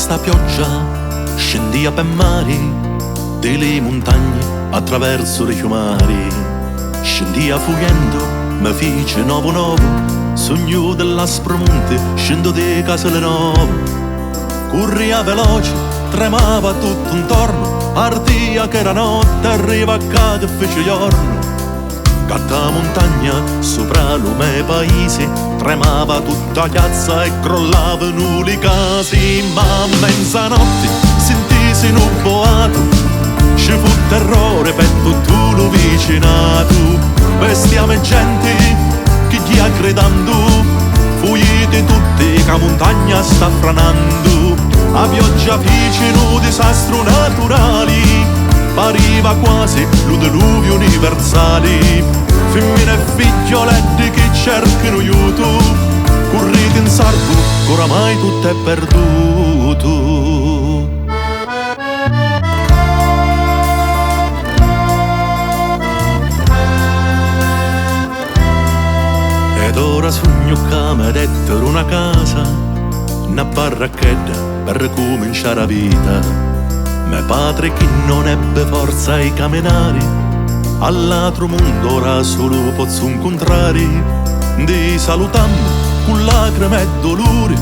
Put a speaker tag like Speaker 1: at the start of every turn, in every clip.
Speaker 1: sta pioggia scendia per mari delle montagne attraverso le fiumari. Scendia fuggendo, mi fece nuovo, sogno dell'aspro monte, scendo di casole nuove. Corria veloce, tremava tutto intorno, partia che era notte, arriva a casa che fece giorno. Catta montagna sopra il mio paese, tremava tutta la piazza e crollavano le case. Ma a mezzanotte sentisi un boato, ci fu terrore per tutto lo vicinato. Bestiame e gente che gli ha gridando, fuggite tutte che la montagna sta franando. A pioggia fecero disastro naturali, pariva quasi lo diluvio universale. Femmine e figlioletti che cercano aiuto, correte in salvo, oramai tutto è perduto. Ed ora sogno che mi dettero una casa, una barracchetta per cominciare la vita. Mio padre che non ebbe forza di camminare, all'altro mondo ora solo posso incontrare. Di salutammo con lacrime e dolore,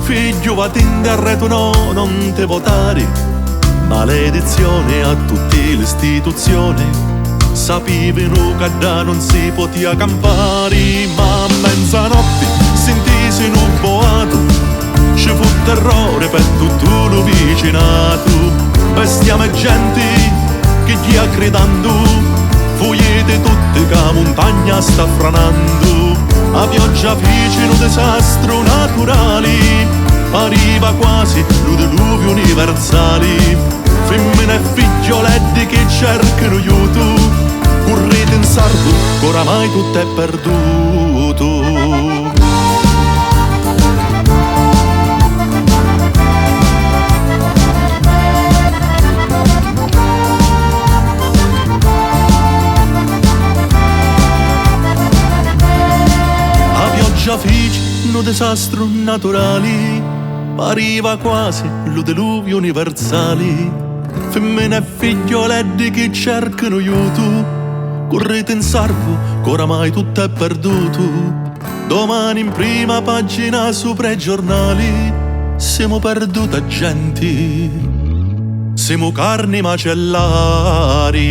Speaker 1: figlio va tende a reto no, non te votare. Maledizione a tutte le istituzioni, sapevano che da non si poteva campare. Ma a mezzanotte sentisi un boato, ci fu terrore per tutto lo vicinato. Bestiame gente che gli ha gridando, fuggite tutte che la montagna sta franando. A pioggia fecero disastro naturali, pariva quasi lo diluvio universale. Femmine e figlioletti che cercano aiuto, correte in salvo, oramai tutto è perduto. Già fecero disastro naturali, pariva quasi lo diluvio universale. Femmine e figlioletti che cercano aiuto, correte in salvo, che oramai tutto è perduto. Domani in prima pagina sopra i giornali, siamo perduti gente, siamo carni macellari.